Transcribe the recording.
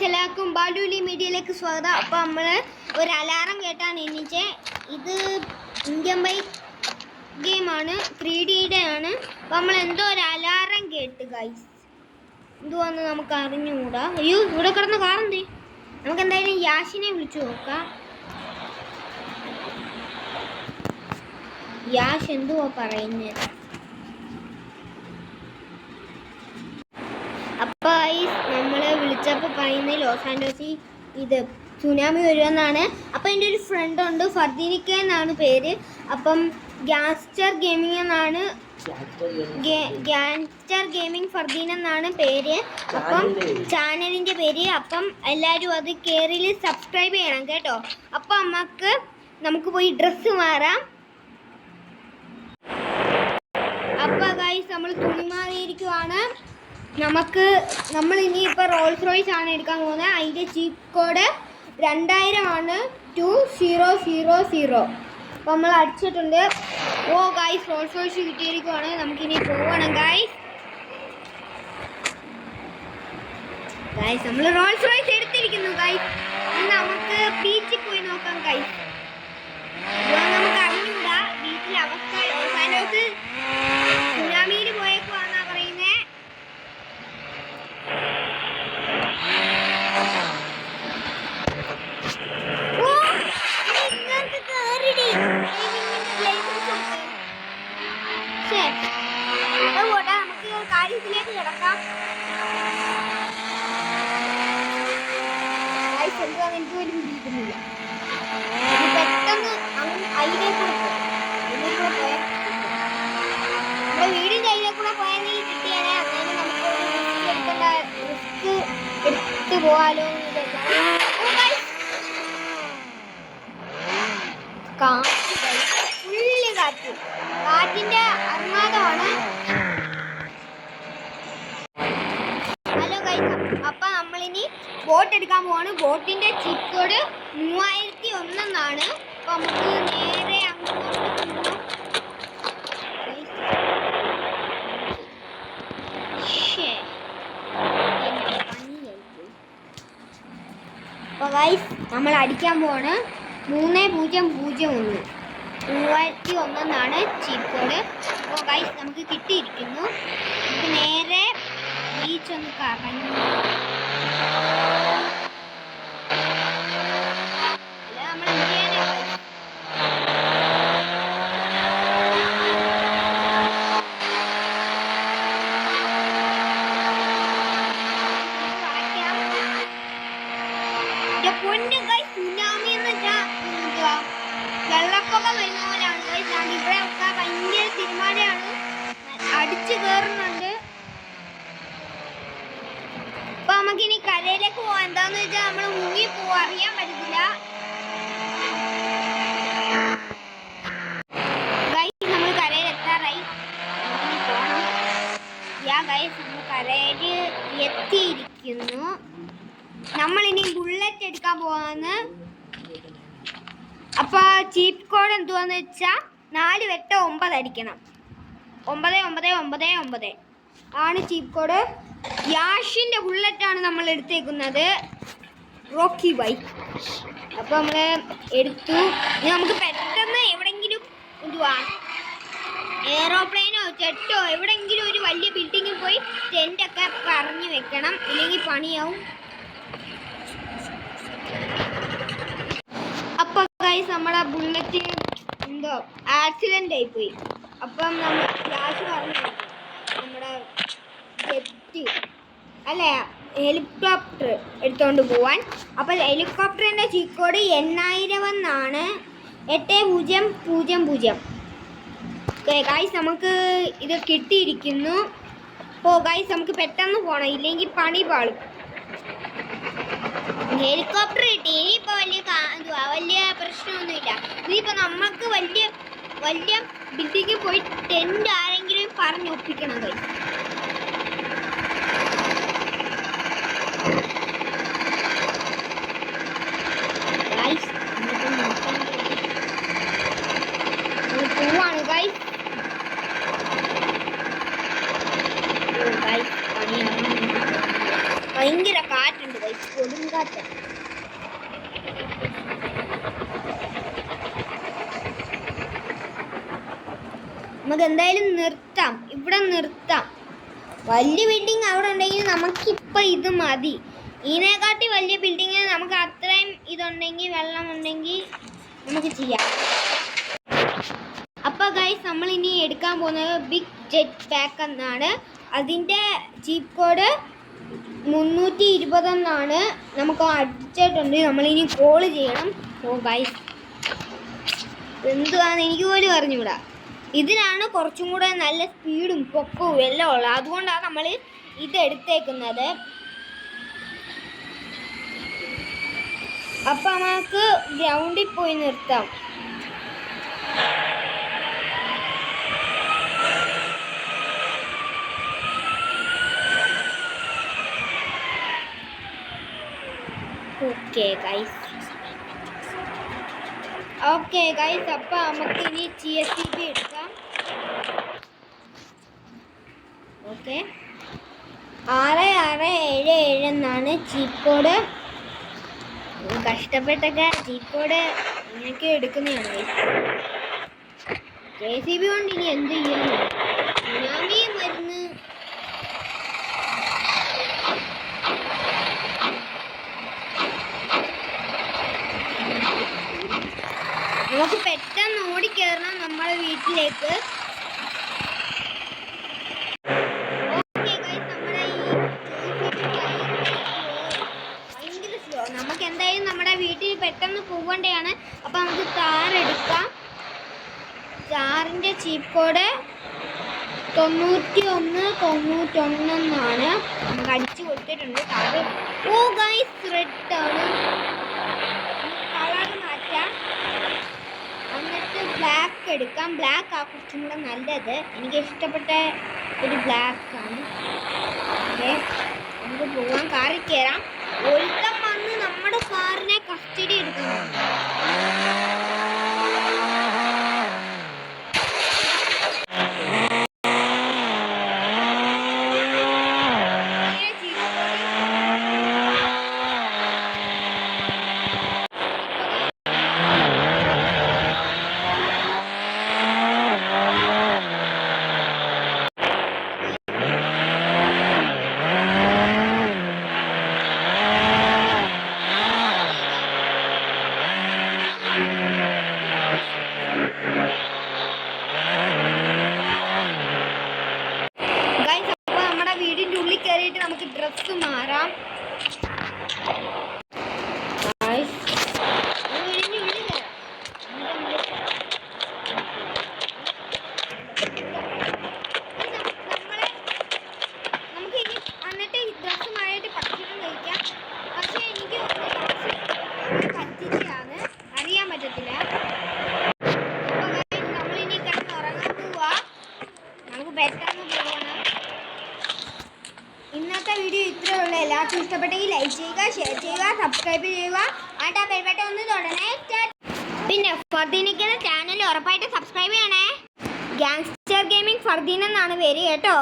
Guys എല്ലാവർക്കും ബാലുലി മീഡിയയിലേക്ക് സ്വാഗതം. അപ്പോൾ നമ്മൾ ഒരു അലാറം കേട്ടാണ് എണീച്ചത്. ഇത് ഇന്ത്യൻ ബൈക്ക് ഗെയിമാണ്, 3Dയുടെ ആണ്. അപ്പോൾ നമ്മൾ എന്തോ ഒരു അലാറം കേട്ട് ഗൈസ്, എന്തുവാന്ന് നമുക്ക് അറിഞ്ഞുകൂടാ. അയ്യോ, ഇവിടെ കിടന്ന കാറെന്തേ? നമുക്ക് എന്തായാലും യാഷിനെ വിളിച്ചു നോക്കാം. യാഷ് എന്തുവാ പറയുന്നത്? അപ്പോൾ നമ്മൾ വിളിച്ചപ്പോൾ പറയുന്നത് ലോസ് ആൻഡോസിൽ ഇത് സുനാമി വരുമെന്നാണ്. അപ്പോൾ എൻ്റെ ഒരു ഫ്രണ്ട് ഉണ്ട്, ഫർദീനിക്ക എന്നാണ് പേര്. അപ്പം ഗ്യാങ്സ്റ്റർ ഗെയിമിംഗ് എന്നാണ്, ഗ്യാങ്സ്റ്റർ ഗെയിമിംഗ് ഫർദീൻ എന്നാണ് പേര്. അപ്പം ചാനലിൻ്റെ പേര്. അപ്പം എല്ലാവരും അത് കയറി സബ്സ്ക്രൈബ് ചെയ്യണം കേട്ടോ. അപ്പം നമുക്ക് പോയി ഡ്രസ്സ് മാറാം. അപ്പോൾ ഗൈസ് നമ്മൾ തുണി മാറിയിരിക്കുവാണ്. നമ്മൾ ഇനി ഇപ്പോൾ റോൾസ് റോയ്സ് ആണ് എടുക്കാൻ പോകുന്നത്. അതിൻ്റെ ചീപ്പ് കോഡ് 2000 ആണ്, 2000. അപ്പോൾ നമ്മൾ അടിച്ചിട്ടുണ്ട്. ഓ ഗൈസ്, റോൾസ് റോയ്സ് കിട്ടിയിരിക്കുവാണ്. നമുക്കിനി പോകണം ഗൈസ്. നമ്മൾ റോൾസ് റോയ്സ് എടുത്തിരിക്കുന്നു ഗൈസ്. നമുക്ക് ബീച്ചിൽ പോയി നോക്കാം ഗൈസ്. നമുക്ക് അറിഞ്ഞൂടാ ബീച്ചിലെ അവസ്ഥ. ലോസ് ആൻഡോസ് സുനാമിയിൽ പോയേക്കുവാന്നാ പറയുന്നത്. നമുക്ക് കാര്യത്തിലേക്ക് കിടക്കാം. എന്തുവാന്ന് എനിക്ക് പോലും പിടിക്കുന്നില്ല. പെട്ടെന്ന് അതിലേക്കൂടെ പോയാൽ നമ്മുടെ വീടിൻ്റെ അതിലേക്കൂടെ പോയാൽ കിട്ടിയാൽ അന്നേരം നമുക്ക് റിസ്ക് എടുത്ത് പോകാലോ. കാറ്റിന്റെ അർമാദമാണ്. ഹലോ ഗൈസ്, അപ്പൊ നമ്മളിനി ബോട്ട് എടുക്കാൻ പോവാണ്. ബോട്ടിന്റെ ചീപ്പ് കോഡ് 3001 എന്നാണ്. അപ്പൊ നമുക്ക് നേരെ അങ്ങോട്ട് പോകാം. അപ്പൊ ഗൈസ് നമ്മൾ അടിക്കാൻ പോവാണ്. 3001 3001 എന്നാണ് ചീപ്പ് കോഡ്. അപ്പോൾ ഗൈസ് നമുക്ക് കിട്ടിയിരിക്കുന്നു. നമുക്ക് നേരെ ബീച്ച് ഒന്ന് കറങ്ങി. നമ്മൾ എന്ത് ചെയ്യാനാണ്? പൊന്നു ഗൈസ്, സുനാമി എന്ന് വെച്ചാൽ വെള്ളപ്പൊക്കം വരുന്ന പോലെയാണ്. ഇവിടെ ഒക്കെ ഭയങ്കര തിരുമാലയാണ്, അടിച്ചു കയറുന്നുണ്ട്. അപ്പൊ നമുക്കിനി കരയിലേക്ക് പോവാം. എന്താന്ന് വെച്ചാൽ നമ്മൾ മുങ്ങി പോവാ, അറിയാൻ പറ്റത്തില്ല. ഗൈസ് നമ്മൾ കരയിൽ എത്താറായി. ഗൈസ് നമ്മൾ കരയിൽ എത്തിയിരിക്കുന്നു. നമ്മളിനി ബുള്ളറ്റ് എടുക്കാൻ പോവാന്ന്. അപ്പൊ ചീപ്പ് കോഡ് എന്തുവാന്ന് വെച്ചാൽ 4-9 അടിക്കണം. 9999 ആണ് ചീപ്പ് കോഡ്. യാഷിന്റെ ബുള്ളറ്റാണ് നമ്മൾ എടുത്തേക്കുന്നത്, റോക്കി ബൈക്ക്. അപ്പോൾ നമ്മൾ എടുത്തു. നമുക്ക് പെട്ടെന്ന് എവിടെങ്കിലും എയറോപ്ലെയിനോ ജെട്ടോ എവിടെങ്കിലും ഒരു വലിയ ബിൽഡിങ്ങിൽ പോയി ടെൻ്റൊക്കെ പറഞ്ഞു വെക്കണം, ഇല്ലെങ്കിൽ പണിയാവും. അപ്പോൾ ഗൈസ് നമ്മുടെ ബുള്ളറ്റ് എന്തോ ആക്സിഡൻ്റ് ആയിപ്പോയി. അപ്പം നമ്മൾ ഗ്യാസ് പറഞ്ഞു നമ്മുടെ ജെറ്റ് അല്ലേ ഹെലികോപ്റ്റർ എടുത്തുകൊണ്ട് പോവാൻ. അപ്പോൾ ഹെലികോപ്റ്ററിൻ്റെ ചീപ്പ് കോഡ് 8000 എന്നാണ്, 8000. ഗൈസ് നമുക്ക് ഇത് കിട്ടിയിരിക്കുന്നു. അപ്പോൾ ഗൈസ് നമുക്ക് പെട്ടെന്ന് പോകണം, ഇല്ലെങ്കിൽ പണി പാളും. ഹെലികോപ്റ്റർ കിട്ടി. ഇനിയിപ്പോൾ വലിയ പ്രശ്നമൊന്നുമില്ല. ഇനിയിപ്പോൾ നമുക്ക് വലിയ ബിൽഡിങ്ങിൽ പോയി ടെൻ്റ് ആരെങ്കിലും പറഞ്ഞൊപ്പിക്കണം. ഗൈസ് പോവാണ് ഗൈസ്. ഭയങ്കര കാറ്റ്. കൊടുങ്കാറ്റുണ്ട് ഗൈസ്, കൊടുങ്കാറ്റ്. നമുക്ക് എന്തായാലും നിർത്താം, ഇവിടെ നിർത്താം. വലിയ ബിൽഡിങ് അവിടെ ഉണ്ടെങ്കിൽ നമുക്കിപ്പോൾ ഇത് മതി. ഇതിനെക്കാട്ടി വലിയ ബിൽഡിങ് നമുക്ക് അത്രയും ഇതുണ്ടെങ്കിൽ, വെള്ളം ഉണ്ടെങ്കിൽ നമുക്ക് ചെയ്യാം. അപ്പോൾ ഗൈസ് നമ്മൾ ഇനി എടുക്കാൻ പോകുന്നത് ബിഗ് ജെറ്റ് പാക്ക് എന്നാണ്. അതിൻ്റെ ചീപ്പ് കോഡ് 320 എന്നാണ്. നമുക്ക് അടിച്ചിട്ടുണ്ട്. നമ്മളിനി കോൾ ചെയ്യണം. ഓ ഗൈസ്, എന്തുവാന്ന് എനിക്ക് പോലും അറിഞ്ഞുകൂടാ. ഇതിനാണ് കുറച്ചും കൂടെ നല്ല സ്പീഡും പൊക്കവും എല്ലാം ഉള്ളത്. അതുകൊണ്ടാണ് നമ്മൾ ഇത് എടുത്തേക്കുന്നത്. അപ്പം നമുക്ക് ഗ്രൗണ്ടിൽ പോയി നിർത്താം. ഓക്കെ ഗൈസ്, അപ്പം നമുക്ക് ഇനി GSCB എടുക്കാം. ഓക്കെ, 6677 എന്നാണ് ചീപ്പ് കോഡ്. കഷ്ടപ്പെട്ടൊക്കെ ചീപ്പ് കോഡ് ഇങ്ങനെയൊക്കെ എടുക്കുന്നതാണ്. JCB കൊണ്ട് ഇനി എന്ത് ചെയ്യാൻ? സുനാമിയും വരുന്നു. നമുക്ക് പെട്ടെന്ന് ഓടിക്കയറണം നമ്മുടെ വീട്ടിലേക്ക്. ഭയങ്കര സ്ലോ. നമുക്ക് എന്തായാലും നമ്മുടെ വീട്ടിൽ പെട്ടെന്ന് പോകേണ്ടതാണ്. അപ്പം നമുക്ക് കാർ എടുക്കാം. കാറിൻ്റെ ചീപ്പ് കോഡ് 9191 എന്നാണ്. നമുക്ക് അടിച്ചു കൊടുത്തിട്ടുണ്ട് കാറ്. ഓ ഗൈസ്, റെഡ് ആണ്. കളർ മാറ്റാം. എന്നിട്ട് ബ്ലാക്ക് എടുക്കാം. ബ്ലാക്ക് ആ കുറച്ചും കൂടെ നല്ലത്. എനിക്ക് ഇഷ്ടപ്പെട്ട ഒരു ബ്ലാക്ക് ആണ്. ഓക്കെ, നമുക്ക് പോകാൻ. കാറിൽ കയറാം. ഒരുത്തം വന്ന് നമ്മുടെ കാറിനെ കസ്റ്റഡി എടുക്കണം. കയറിയിട്ട് നമുക്ക് ഡ്രസ്സ് മാറാം. നമുക്ക് ഇനി എന്നിട്ട് ഡ്രസ്സ് മാറിയിട്ട് ഭക്ഷണം കഴിക്കാം. പക്ഷെ എനിക്ക് പറ്റിച്ചാണ്, അറിയാൻ പറ്റത്തില്ല. നമ്മളിനി കിടന്ന് ഉറങ്ങാൻ പോവാ. നമുക്ക് പെട്ടെന്ന് പോകണം. ഇന്നത്തെ വീഡിയോ ഇത്രയേ ഉള്ളൂ. എല്ലാവർക്കും ഇഷ്ടപ്പെട്ടെങ്കിൽ ലൈക്ക് ചെയ്യുക, ഷെയർ ചെയ്യുക, സബ്സ്ക്രൈബ് ചെയ്യുക. ആയിട്ട് ആ ബെൽ ബട്ടൺ ഒന്ന് തൊടണേ. പിന്നെ ഫർദീനിക്കുന്ന ചാനൽ ഉറപ്പായിട്ട് സബ്സ്ക്രൈബ് ചെയ്യണേ. ഗാങ്സ്റ്റർ ഗെയിമിംഗ് ഫർദീൻ എന്നാണ് പേര് കേട്ടോ.